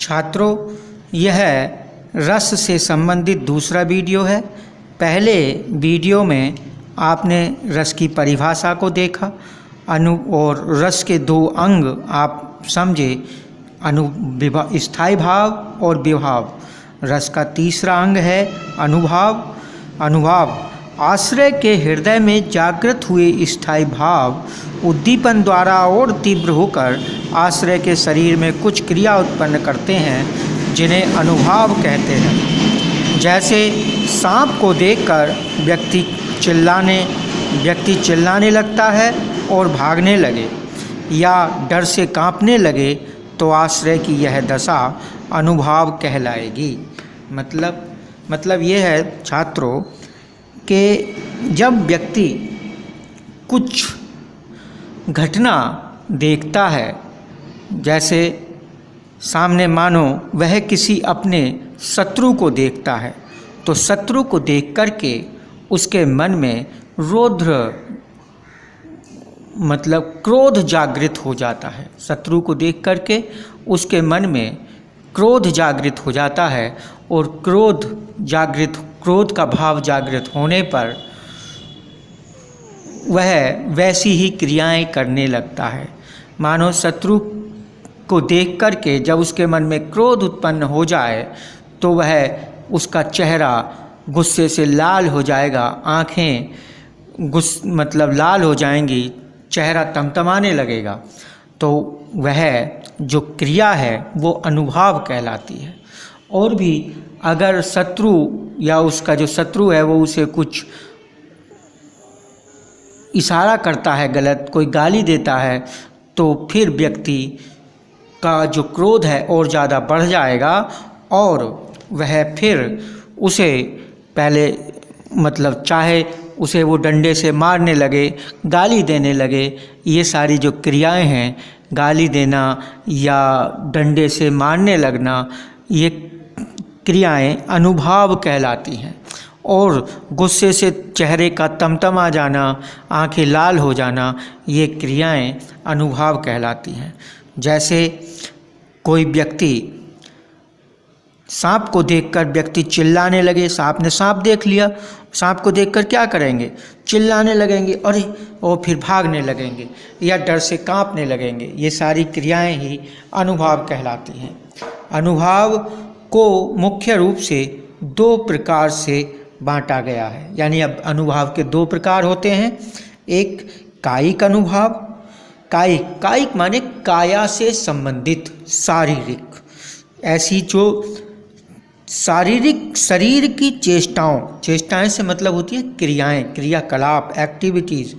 छात्रों, यह रस से संबंधित दूसरा वीडियो है। पहले वीडियो में आपने रस की परिभाषा को देखा, और रस के दो अंग आप समझे, स्थायी भाव और विभाव। रस का तीसरा अंग है अनुभाव। अनुभाव आश्रय के हृदय में जागृत हुए स्थायी भाव उद्दीपन द्वारा और तीव्र होकर आश्रय के शरीर में कुछ क्रिया उत्पन्न करते हैं, जिन्हें अनुभाव कहते हैं। जैसे सांप को देखकर व्यक्ति चिल्लाने लगता है और भागने लगे, या डर से कांपने लगे, तो आश्रय की यह दशा अनुभाव कहलाएगी। मतलब ये है छात्रों कि जब व्यक्ति कुछ घटना देखता है, जैसे सामने मानो वह किसी अपने शत्रु को देखता है, तो शत्रु को देख कर के उसके मन में क्रोध जागृत हो जाता है। शत्रु को देख कर के उसके मन में क्रोध जागृत हो जाता है, और क्रोध का भाव जागृत होने पर वह वैसी ही क्रियाएं करने लगता है। मानो शत्रु को देख कर के जब उसके मन में क्रोध उत्पन्न हो जाए, तो उसका चेहरा गुस्से से लाल हो जाएगा, आँखें लाल हो जाएंगी, चेहरा तमतमाने लगेगा। तो वह जो क्रिया है वो अनुभाव कहलाती है। और भी अगर शत्रु या उसका जो शत्रु है वो उसे कुछ इशारा करता है गलत, कोई गाली देता है, तो फिर व्यक्ति का जो क्रोध है और ज़्यादा बढ़ जाएगा, और वह फिर उसे पहले चाहे उसे वो डंडे से मारने लगे, गाली देने लगे। ये सारी जो क्रियाएं हैं, गाली देना या डंडे से मारने लगना, ये क्रियाएं अनुभाव कहलाती हैं। और गुस्से से चेहरे का तमतमा जाना, आंखें लाल हो जाना, ये क्रियाएं अनुभाव कहलाती हैं। जैसे कोई व्यक्ति सांप को देखकर व्यक्ति चिल्लाने लगे, सांप ने सांप देख लिया, सांप को देखकर क्या करेंगे? चिल्लाने लगेंगे, अरे, और फिर भागने लगेंगे या डर से कांपने लगेंगे। ये सारी क्रियाएं ही अनुभाव कहलाती हैं। अनुभाव को मुख्य रूप से दो प्रकार से बांटा गया है, यानी अब अनुभाव के दो प्रकार होते हैं। एक कायिक अनुभाव। कायिक माने काया से संबंधित, शारीरिक, ऐसी जो शारीरिक शरीर की चेष्टाएं से मतलब होती है क्रियाएं, क्रियाकलाप, एक्टिविटीज़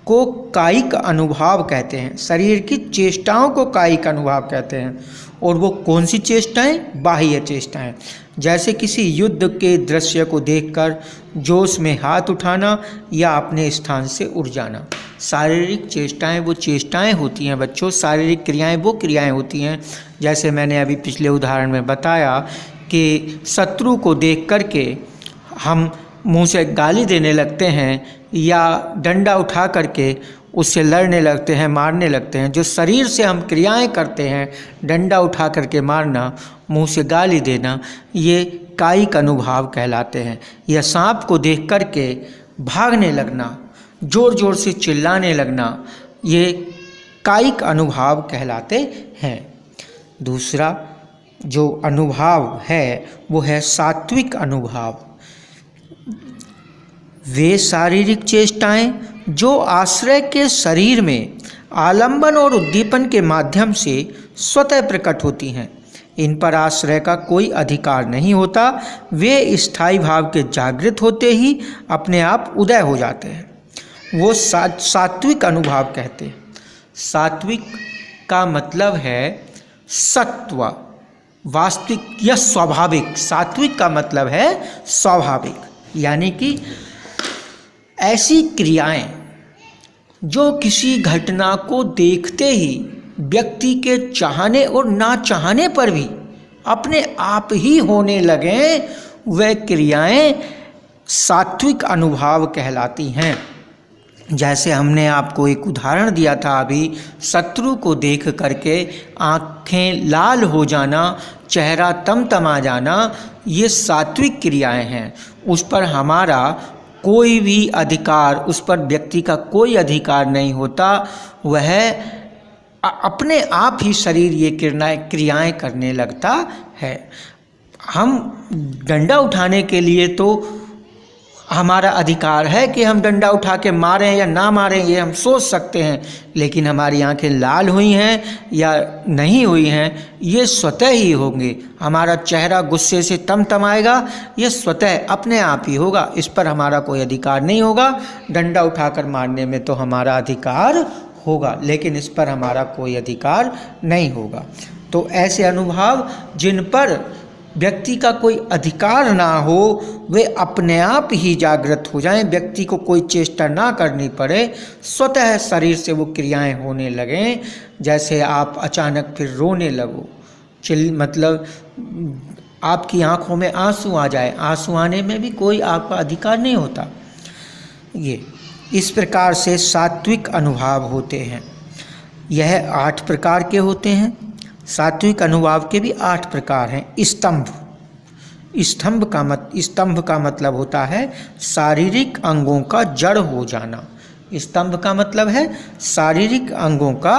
को कायिक अनुभाव कहते हैं। शरीर की चेष्टाओं को कायिक अनुभाव कहते हैं। और वो कौन सी चेष्टाएं? बाह्य चेष्टाएं। जैसे किसी युद्ध के दृश्य को देखकर जोश में हाथ उठाना या अपने स्थान से उठ जाना। शारीरिक चेष्टाएं वो चेष्टाएं होती हैं बच्चों, शारीरिक क्रियाएं वो क्रियाएं होती हैं। जैसे मैंने अभी पिछले उदाहरण में बताया कि शत्रु को देख कर के हम मुंह से गाली देने लगते हैं या डंडा उठा करके उससे लड़ने लगते हैं, मारने लगते हैं। जो शरीर से हम क्रियाएं करते हैं, डंडा उठा करके मारना, मुंह से गाली देना, ये कायिक अनुभाव कहलाते हैं। या सांप को देख करके भागने लगना, जोर जोर से चिल्लाने लगना, ये कायिक अनुभाव कहलाते हैं। दूसरा जो अनुभाव है वो है सात्विक अनुभाव। वे शारीरिक चेष्टाएं जो आश्रय के शरीर में आलंबन और उद्दीपन के माध्यम से स्वतः प्रकट होती हैं। इन पर आश्रय का कोई अधिकार नहीं होता। वे स्थायी भाव के जागृत होते ही अपने आप उदय हो जाते हैं। वो सात्विक अनुभाव कहते हैं। सात्विक का मतलब है सत्व, वास्तविक या स्वाभाविक। सात्विक का मतलब है स्वाभाविक, यानी कि ऐसी क्रियाएं जो किसी घटना को देखते ही व्यक्ति के चाहने और ना चाहने पर भी अपने आप ही होने लगें, वह क्रियाएं सात्विक अनुभाव कहलाती हैं। जैसे हमने आपको एक उदाहरण दिया था अभी, शत्रु को देख करके आँखें लाल हो जाना, चेहरा तमतमा जाना, ये सात्विक क्रियाएं हैं। उस पर हमारा कोई भी अधिकार, उस पर व्यक्ति का कोई अधिकार नहीं होता। वह अपने आप ही शरीर ये क्रियाएं करने लगता है। हम डंडा उठाने के लिए तो हमारा अधिकार है कि हम डंडा उठा के मारें या ना मारें, ये हम सोच सकते हैं, लेकिन हमारी आंखें लाल हुई हैं या नहीं हुई हैं ये स्वतः ही होंगे। हमारा चेहरा गुस्से से तमतमाएगा, ये स्वतः अपने आप ही होगा। इस पर हमारा कोई अधिकार नहीं होगा। डंडा उठाकर मारने में तो हमारा अधिकार होगा, लेकिन इस पर हमारा कोई अधिकार नहीं होगा। तो ऐसे अनुभव जिन पर व्यक्ति का कोई अधिकार ना हो, वे अपने आप ही जागृत हो जाएं, व्यक्ति को कोई चेष्टा ना करनी पड़े, स्वतः शरीर से वो क्रियाएं होने लगें। जैसे आप अचानक फिर रोने लगो, मतलब आपकी आंखों में आंसू आ जाए, आंसू आने में भी कोई आपका अधिकार नहीं होता। ये इस प्रकार से सात्विक अनुभव होते हैं। यह 8 प्रकार के होते हैं। सात्विक अनुभाव के भी 8 प्रकार हैं। स्तंभ का मतलब होता है शारीरिक अंगों का जड़ हो जाना। स्तंभ का मतलब है शारीरिक अंगों का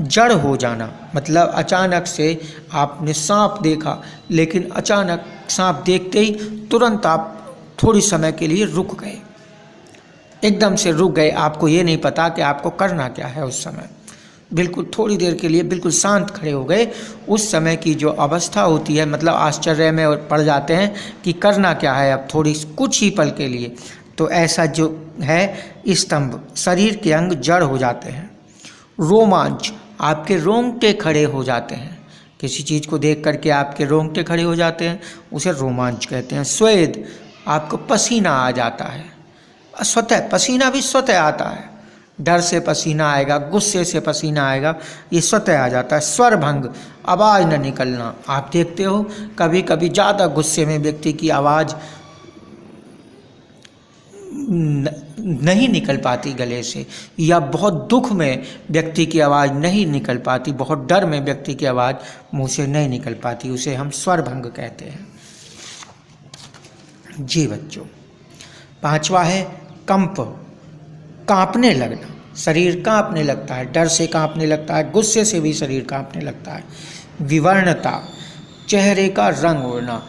जड़ हो जाना। मतलब अचानक से आपने सांप देखा, लेकिन अचानक सांप देखते ही तुरंत आप थोड़ी समय के लिए रुक गए, एकदम से रुक गए। आपको ये नहीं पता कि आपको करना क्या है। उस समय बिल्कुल थोड़ी देर के लिए बिल्कुल शांत खड़े हो गए। उस समय की जो अवस्था होती है, मतलब आश्चर्य में पड़ जाते हैं कि करना क्या है अब, थोड़ी कुछ ही पल के लिए। तो ऐसा जो है स्तंभ, शरीर के अंग जड़ हो जाते हैं। रोमांच, आपके रोंगटे खड़े हो जाते हैं। किसी चीज़ को देख करके आपके रोंगटे खड़े हो जाते हैं, उसे रोमांच कहते हैं। स्वेद, आपको पसीना आ जाता है। स्वतः पसीना भी स्वतः आता है। डर से पसीना आएगा, गुस्से से पसीना आएगा, ये स्वतः आ जाता है। स्वरभंग, आवाज़ न निकलना। आप देखते हो कभी कभी ज़्यादा गुस्से में व्यक्ति की आवाज़ नहीं निकल पाती गले से, या बहुत दुख में व्यक्ति की आवाज़ नहीं निकल पाती, बहुत डर में व्यक्ति की आवाज़ मुंह से नहीं निकल पाती, उसे हम स्वरभंग कहते हैं। जी बच्चों, 5वां है कंप, कांपने लगना। शरीर कांपने लगता है, डर से कांपने लगता है, गुस्से से भी शरीर कांपने लगता है। विवर्णता, चेहरे का रंग उड़ना।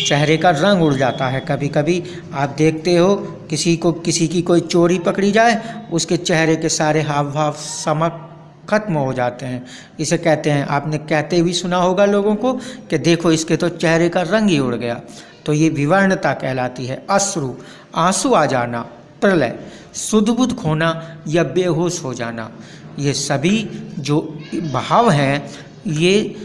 चेहरे का रंग उड़ जाता है। कभी कभी आप देखते हो किसी की कोई चोरी पकड़ी जाए, उसके चेहरे के सारे हाव भाव समक खत्म हो जाते हैं। इसे कहते हैं, आपने कहते भी सुना होगा लोगों को कि देखो इसके तो चेहरे का रंग ही उड़ गया। तो ये विवर्णता कहलाती है। अश्रु, आंसू आ जाना। प्रलय, सुध-बुध खोना या बेहोश हो जाना। ये सभी जो भाव हैं ये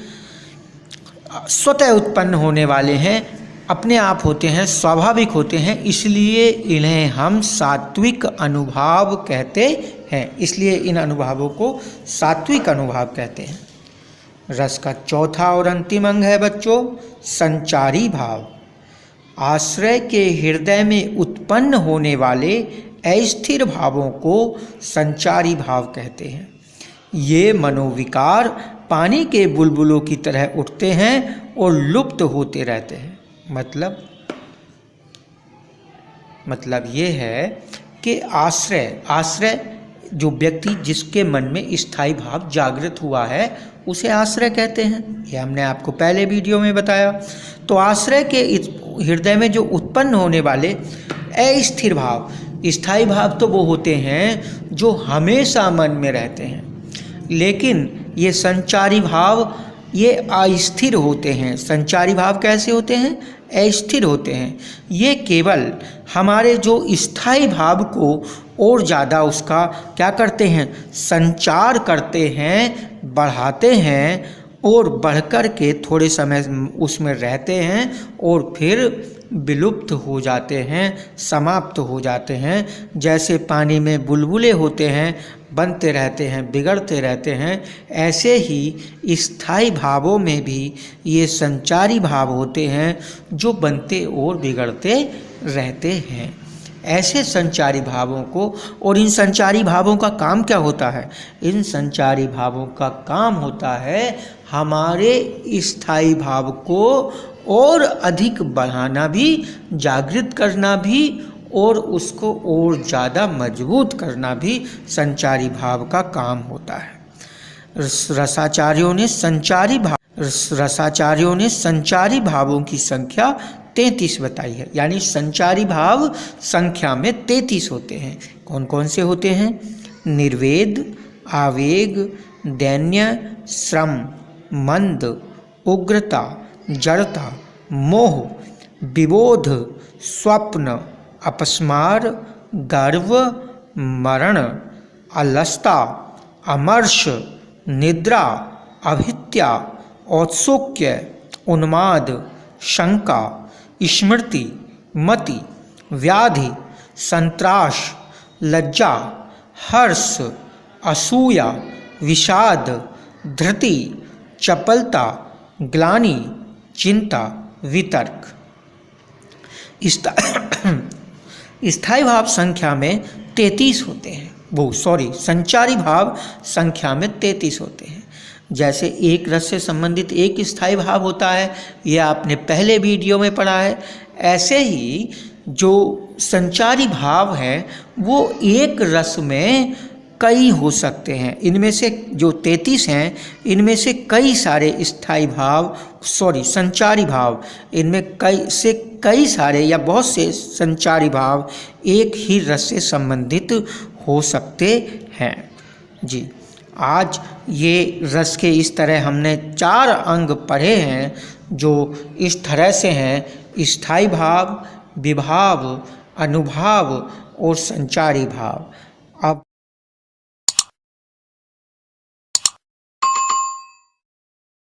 स्वतः उत्पन्न होने वाले हैं, अपने आप होते हैं, स्वाभाविक होते हैं, इसलिए इन्हें हम सात्विक अनुभाव कहते हैं। इसलिए इन अनुभावों को सात्विक अनुभाव कहते हैं। रस का चौथा और अंतिम अंग है बच्चों संचारी भाव। आश्रय के हृदय में उत्पन्न होने वाले अस्थिर भावों को संचारी भाव कहते हैं। ये मनोविकार पानी के बुलबुलों की तरह उठते हैं और लुप्त होते रहते हैं। मतलब ये है कि आश्रय जो व्यक्ति जिसके मन में स्थायी भाव जागृत हुआ है उसे आश्रय कहते हैं। ये हमने आपको पहले वीडियो में बताया। तो आश्रय के हृदय में जो उत्पन्न होने वाले अस्थिर भाव, स्थायी भाव तो वो होते हैं जो हमेशा मन में रहते हैं, लेकिन ये संचारी भाव ये अस्थिर होते हैं। संचारी भाव कैसे होते हैं? अस्थिर होते हैं। ये केवल हमारे जो स्थायी भाव को और ज़्यादा उसका क्या करते हैं? संचार करते हैं, बढ़ाते हैं और बढ़कर के थोड़े समय उसमें रहते हैं और फिर विलुप्त हो जाते हैं, समाप्त हो जाते हैं। जैसे पानी में बुलबुले होते हैं, बनते रहते हैं, बिगड़ते रहते हैं, ऐसे ही स्थायी भावों में भी ये संचारी भाव होते हैं जो बनते और बिगड़ते रहते हैं। ऐसे संचारी भावों को। और इन संचारी भावों का काम क्या होता है? इन संचारी भावों का काम होता है हमारे स्थायी भाव को और अधिक बढ़ाना भी, जागृत करना भी और उसको और ज़्यादा मजबूत करना भी संचारी भाव का काम होता है। रसाचार्यों ने संचारी भावों की संख्या 33 बताई है। यानी संचारी भाव संख्या में 33 होते हैं। कौन कौन से होते हैं? निर्वेद, आवेग, दैन्य, श्रम, मंद, उग्रता, जड़ता, मोह, विबोध, स्वप्न, अपस्मार, गर्व, मरण, अलसता, अमर्ष, निद्रा, अभित्या, औत्सुक्य, उन्माद, शंका, स्मृति, मति, व्याधि, संत्राश, लज्जा, हर्ष, असूया, विषाद, धृति, चपलता, ग्लानि, चिंता, वितर्क। स्थायी भाव संख्या में 33 होते हैं। संचारी भाव संख्या में 33 होते हैं। जैसे एक रस से संबंधित एक स्थायी भाव होता है, यह आपने पहले वीडियो में पढ़ा है। ऐसे ही जो संचारी भाव है वो एक रस में कई हो सकते हैं। इनमें से जो 33 हैं, इनमें से कई सारे संचारी भाव, इनमें कई सारे या बहुत से संचारी भाव एक ही रस से संबंधित हो सकते हैं। जी, आज ये रस के इस तरह हमने 4 अंग पढ़े हैं जो इस तरह से हैं: स्थायी भाव, विभाव, अनुभाव और संचारी भाव। अब